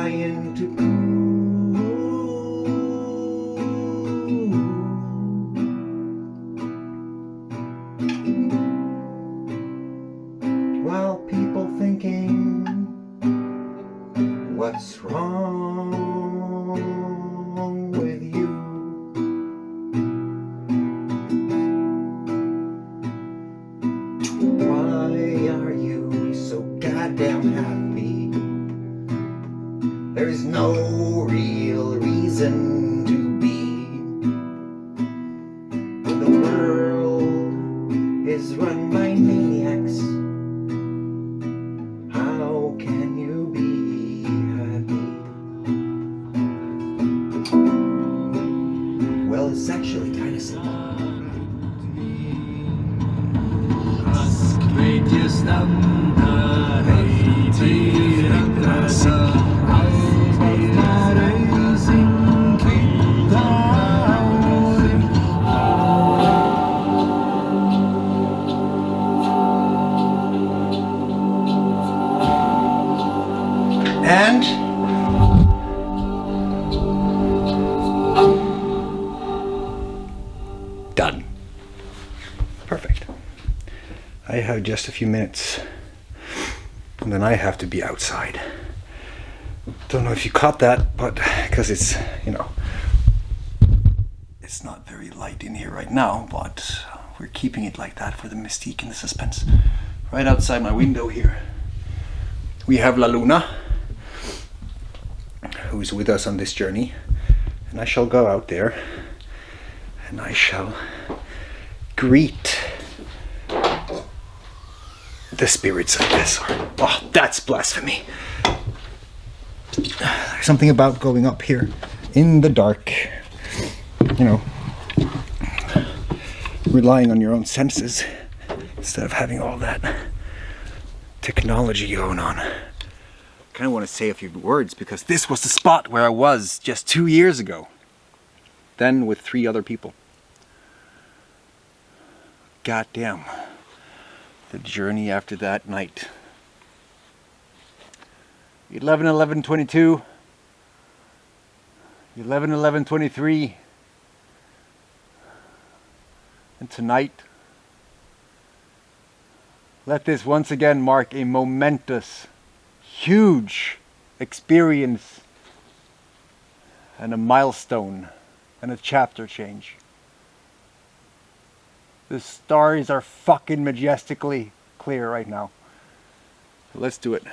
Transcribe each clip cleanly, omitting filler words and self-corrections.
trying to cool, while people thinking, what's wrong with you? Why are you so goddamn happy? There's no real reason to be. The world is run by maniacs. How can you be happy? Well, it's actually kind of simple. And done. Perfect. I have just a few minutes and then I have to be outside. Don't know if you caught that, but because it's, you know, it's not very light in here right now, but we're keeping it like that for the mystique and the suspense. Right outside my window here, we have La Luna, who's with us on this journey, and I shall go out there and I shall greet the spirits, I guess. Oh, that's blasphemy. There's something about going up here in the dark, you know, relying on your own senses instead of having all that technology going on. I kind of want to say a few words because this was the spot where I was just 2 years ago. Then with 3 other people. Goddamn. The journey after that night. 11/11/22. 11/11/23. And tonight, let this once again mark a momentous, huge experience and a milestone and a chapter change. The stars are fucking majestically clear right now. Let's do it.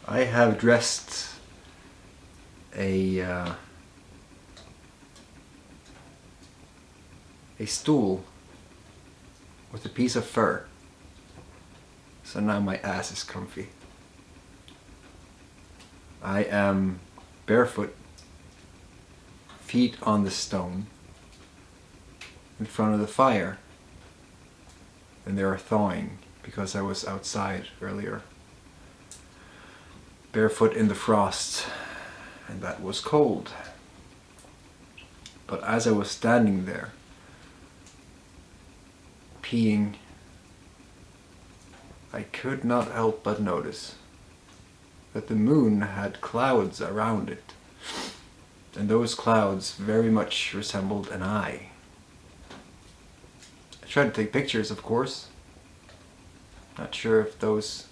I have dressed a stool with a piece of fur, so now my ass is comfy. I am barefoot, feet on the stone, in front of the fire, and they are thawing because I was outside earlier. barefoot in the frost, and that was cold. But as I was standing there, peeing, I could not help but notice that the moon had clouds around it, and those clouds very much resembled an eye. I tried to take pictures, of course. Not sure if those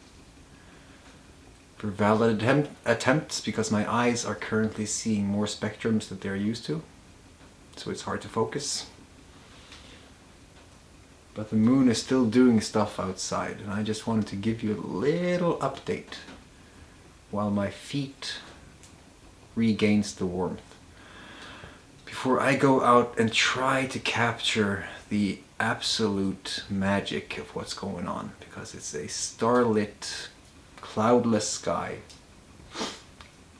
were valid attempts, because my eyes are currently seeing more spectrums than they're used to, so it's hard to focus. But the moon is still doing stuff outside, and I just wanted to give you a little update while my feet regains the warmth, before I go out and try to capture the absolute magic of what's going on, because it's a starlit, cloudless sky,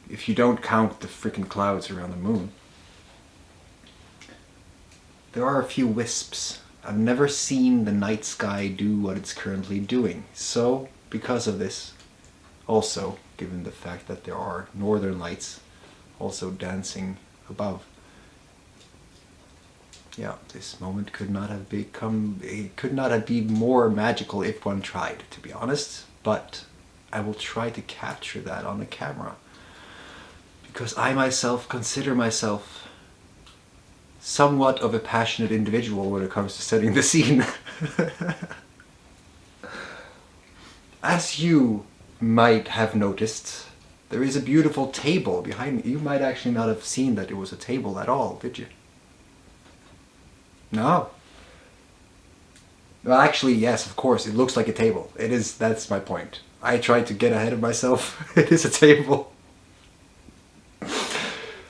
if you don't count the freaking clouds around the moon. There are a few wisps. I've never seen the night sky do what it's currently doing, so because of this, also given the fact that there are northern lights also dancing above, yeah, this moment could not have been more magical if one tried, to be honest, but I will try to capture that on the camera, because I myself consider myself somewhat of a passionate individual when it comes to setting the scene. As you might have noticed, there is a beautiful table behind me. You might actually not have seen that it was a table at all, did you? No. Well, actually, yes, of course, it looks like a table. It is, that's my point. I tried to get ahead of myself. It is a table.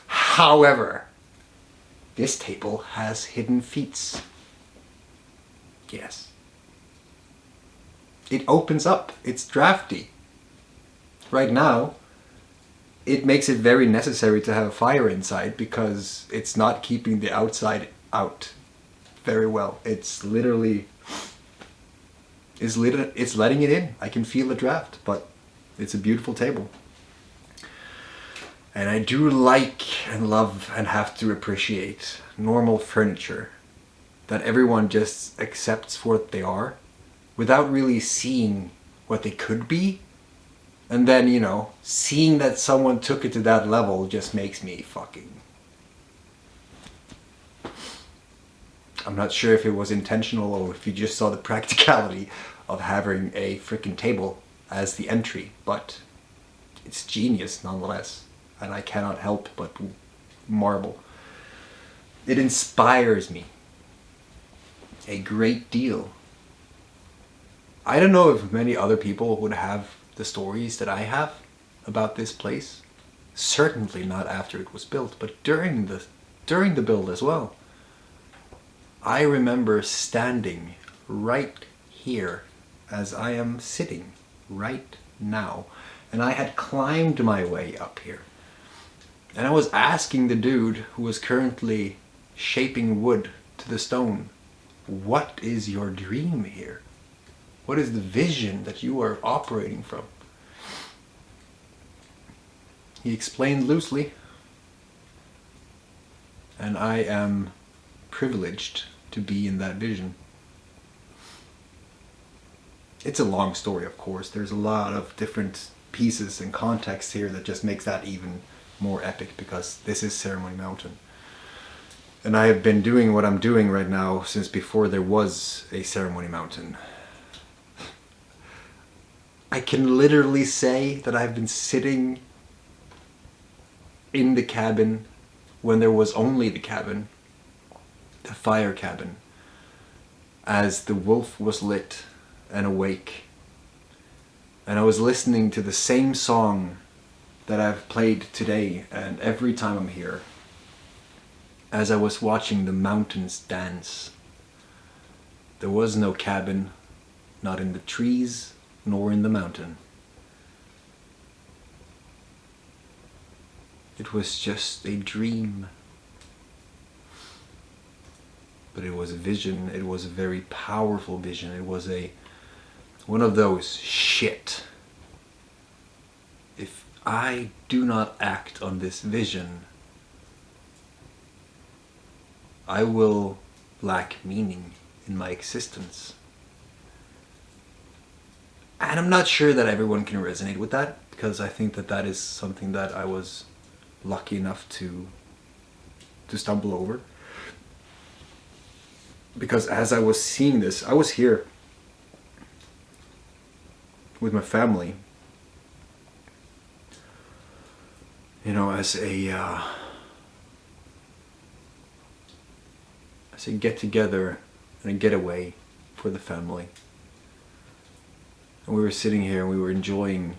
However, this table has hidden feats. Yes. It opens up. It's drafty. Right now, it makes it very necessary to have a fire inside, because it's not keeping the outside out very well. It's literally... it's letting it in. I can feel the draft, but it's a beautiful table. And I do like and love and have to appreciate normal furniture that everyone just accepts for what they are, without really seeing what they could be. And then, you know, seeing that someone took it to that level just makes me fucking... I'm not sure if it was intentional or if you just saw the practicality of having a freaking table as the entry, but it's genius nonetheless. And I cannot help but marvel. It inspires me a great deal. I don't know if many other people would have the stories that I have about this place. Certainly not after it was built, but during the build as well. I remember standing right here as I am sitting right now, and I had climbed my way up here. And I was asking the dude who was currently shaping wood to the stone, what is your dream here? What is the vision that you are operating from? He explained loosely, and I am privileged to be in that vision. It's a long story, of course. There's a lot of different pieces and context here that just makes that even more epic, because this is Ceremony Mountain. And I have been doing what I'm doing right now since before there was a Ceremony Mountain. I can literally say that I've been sitting in the cabin when there was only the cabin, the fire cabin, as the wolf was lit and awake. And I was listening to the same song that I've played today and every time I'm here, as I was watching the mountains dance. There was no cabin, not in the trees, nor in the mountain. It was just a dream. But it was a vision. It was a very powerful vision. It was one of those shit. If I do not act on this vision, I will lack meaning in my existence. And I'm not sure that everyone can resonate with that, because I think that that is something that I was lucky enough to stumble over. Because as I was seeing this, I was here with my family, you know, as a get together and a getaway for the family. And we were sitting here and we were enjoying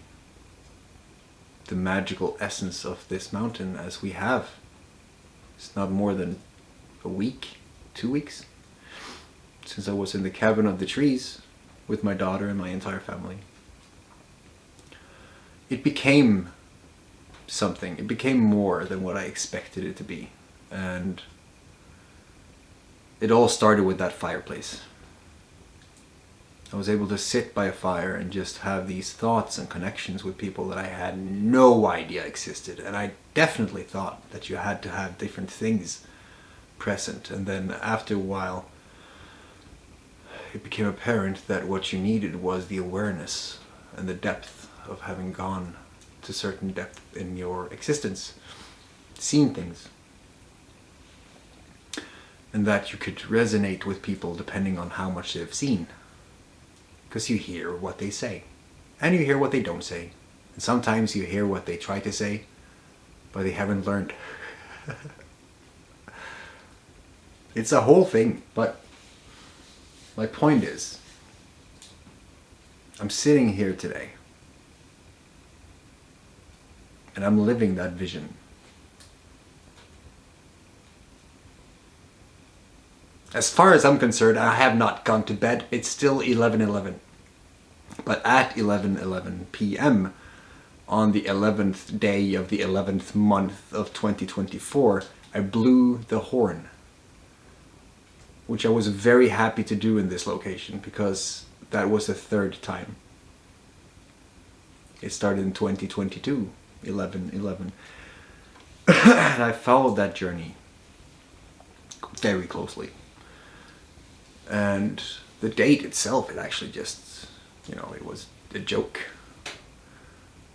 the magical essence of this mountain as we have. It's not more than a week, 2 weeks, since I was in the cabin of the trees with my daughter and my entire family. It became something. It became more than what I expected it to be. And it all started with that fireplace. I was able to sit by a fire and just have these thoughts and connections with people that I had no idea existed. And I definitely thought that you had to have different things present. And then after a while, it became apparent that what you needed was the awareness and the depth of having gone to certain depth in your existence, seen things. And that you could resonate with people depending on how much they've seen. Because you hear what they say. And you hear what they don't say. And sometimes you hear what they try to say, but they haven't learned. It's a whole thing, but my point is, I'm sitting here today, and I'm living that vision. As far as I'm concerned, I have not gone to bed. It's still 11:11. But at 11:11 p.m. on the 11th day of the 11th month of 2024, I blew the horn. Which I was very happy to do in this location, because that was the third time. It started in 2022, 11:11. And I followed that journey very closely. And the date itself, it actually just, you know, it was a joke.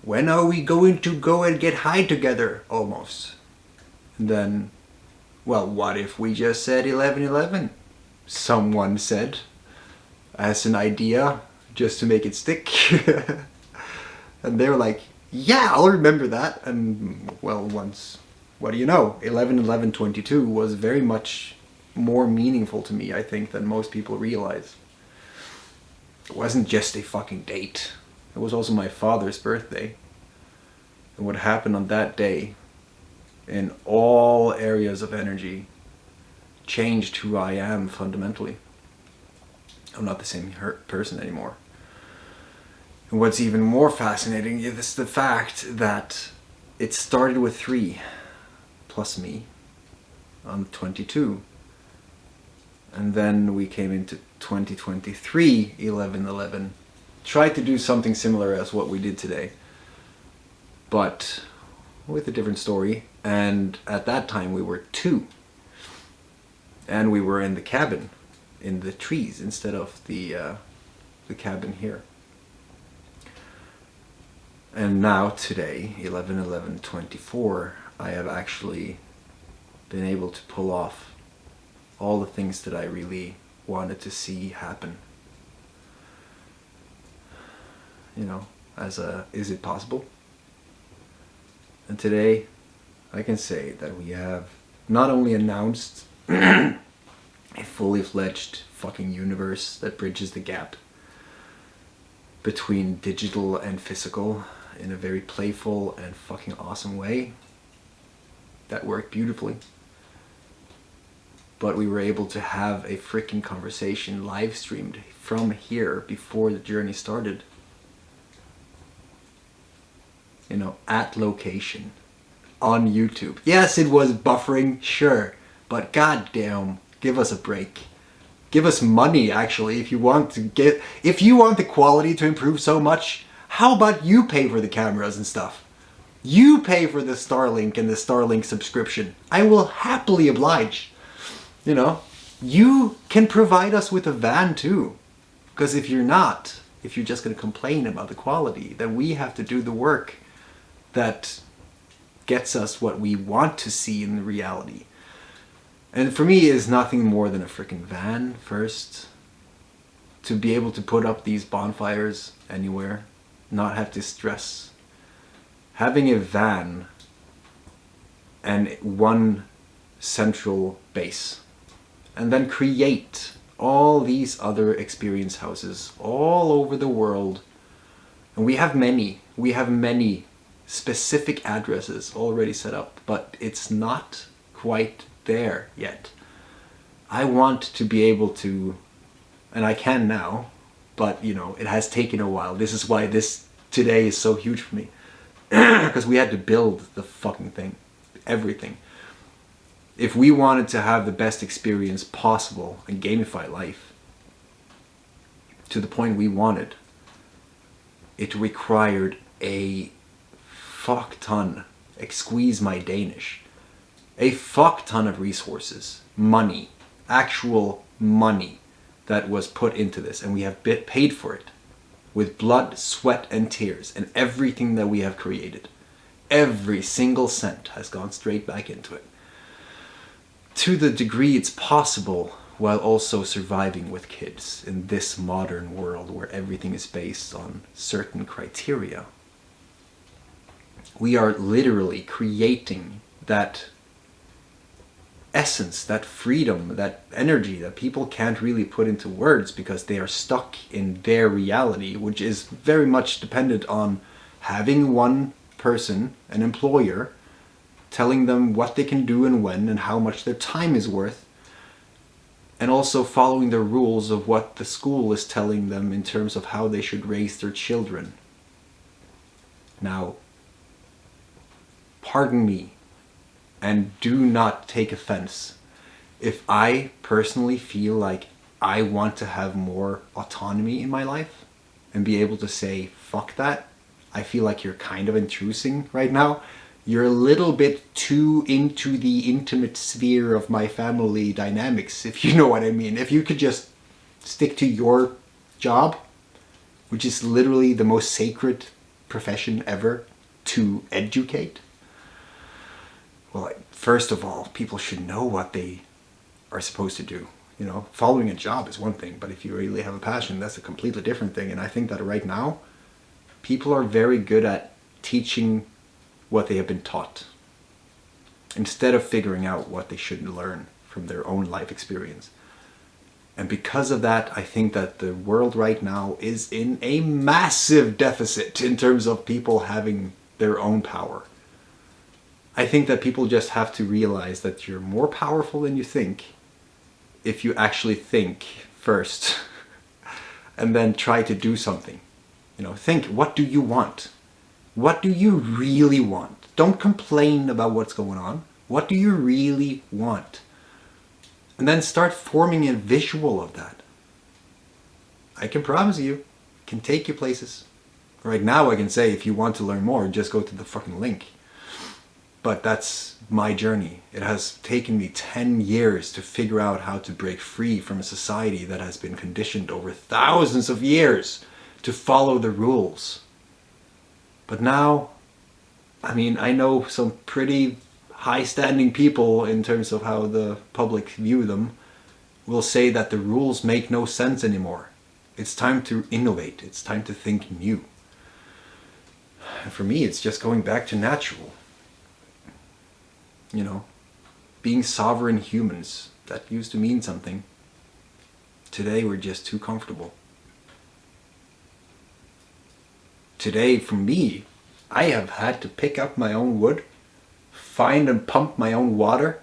When are we going to go and get high together? Almost. And then, well, what if we just said 11:11? Someone said, as an idea, just to make it stick. And they were like, yeah, I'll remember that. And, well, once, what do you know? 11/11/22 was very much more meaningful to me, I think, than most people realize. It wasn't just a fucking date. It was also my father's birthday. And what happened on that day, in all areas of energy, changed who I am fundamentally. I'm not the same person anymore. And what's even more fascinating is the fact that it started with 3 plus me on 22. And then we came into 2023, 11/11. Tried to do something similar as what we did today, but with a different story. And at that time we were 2. And we were in the cabin, in the trees, instead of the cabin here. And now, today, 11/11/24, I have actually been able to pull off all the things that I really wanted to see happen. You know, as a, is it possible? And today, I can say that we have not only announced a fully fledged fucking universe that bridges the gap between digital and physical in a very playful and fucking awesome way that worked beautifully. But we were able to have a freaking conversation live streamed from here before the journey started. You know, at location, on YouTube. Yes, it was buffering, sure, but goddamn, give us a break. Give us money, actually, if you want to if you want the quality to improve so much, how about you pay for the cameras and stuff? You pay for the Starlink and the Starlink subscription. I will happily oblige. You know, you can provide us with a van too. Because if you're not, if you're just going to complain about the quality, then we have to do the work that gets us what we want to see in reality. And for me, it's nothing more than a freaking van first. To be able to put up these bonfires anywhere, not have to stress. Having a van and one central base. And then create all these other experience houses all over the world. And we have many specific addresses already set up, but it's not quite there yet. I want to be able to, and I can now, but you know, it has taken a while. This is why this today is so huge for me. Because we had to build the fucking thing, everything. If we wanted to have the best experience possible and gamify life to the point we wanted, it required a fuck ton, excuse my Danish, a fuck ton of resources, money, actual money that was put into this, and we have paid for it with blood, sweat and tears, and everything that we have created. Every single cent has gone straight back into it. To the degree it's possible, while also surviving with kids in this modern world where everything is based on certain criteria. We are literally creating that essence, that freedom, that energy that people can't really put into words because they are stuck in their reality, which is very much dependent on having one person, an employer, telling them what they can do and when and how much their time is worth, and also following the rules of what the school is telling them in terms of how they should raise their children. Now, pardon me, and do not take offense, if I personally feel like I want to have more autonomy in my life and be able to say, fuck that, I feel like you're kind of intruding right now. You're a little bit too into the intimate sphere of my family dynamics, if you know what I mean. If you could just stick to your job, which is literally the most sacred profession ever, to educate. Well, first of all, people should know what they are supposed to do. You know, following a job is one thing, but if you really have a passion, that's a completely different thing. And I think that right now, people are very good at teaching what they have been taught, instead of figuring out what they should learn from their own life experience. And because of that, I think that the world right now is in a massive deficit in terms of people having their own power. I think that people just have to realize that you're more powerful than you think if you actually think first and then try to do something. You know, think, what do you want? What do you really want? Don't complain about what's going on. What do you really want? And then start forming a visual of that. I can promise you, it can take you places. Right now I can say, if you want to learn more, just go to the fucking link. But that's my journey. It has taken me 10 years to figure out how to break free from a society that has been conditioned over thousands of years to follow the rules. But now, I mean, I know some pretty high-standing people in terms of how the public view them will say that the rules make no sense anymore. It's time to innovate. It's time to think new. And for me, it's just going back to natural. You know, being sovereign humans, that used to mean something. Today, we're just too comfortable. Today, for me, I have had to pick up my own wood, find and pump my own water,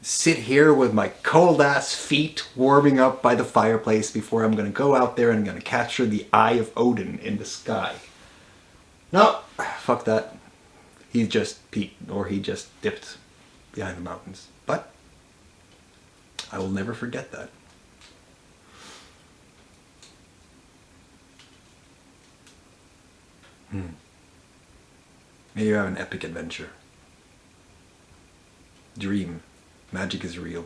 sit here with my cold ass feet warming up by the fireplace before I'm going to go out there and I'm going to capture the eye of Odin in the sky. No, fuck that. He just peeked, or he just dipped behind the mountains. But I will never forget that. May you have an epic adventure. Dream. Magic is real.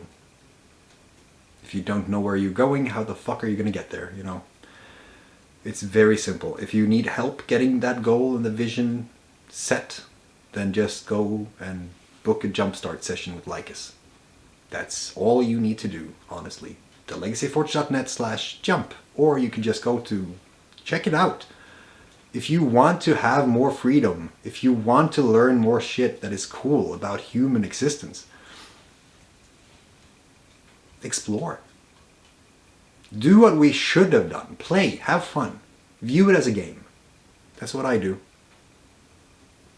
If you don't know where you're going, how the fuck are you gonna get there, you know? It's very simple. If you need help getting that goal and the vision set, then just go and book a jumpstart session with 𝗦𝘂𝐽𝐽. That's all you need to do, honestly. thelegacyforge.net/jump. Or you can just go to check it out. If you want to have more freedom, if you want to learn more shit that is cool about human existence, explore. Do what we should have done. Play, have fun. View it as a game. That's what I do.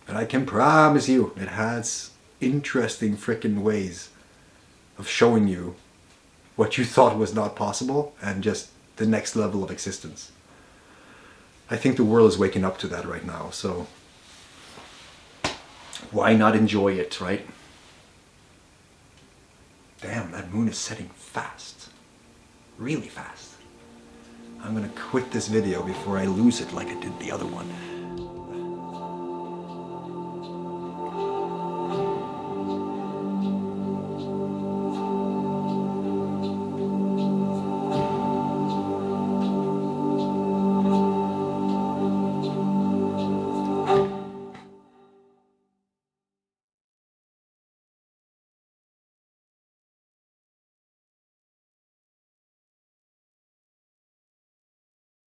And I can promise you, it has interesting frickin' ways of showing you what you thought was not possible and just the next level of existence. I think the world is waking up to that right now, so why not enjoy it, right? Damn, that moon is setting fast. Really fast. I'm gonna quit this video before I lose it like I did the other one.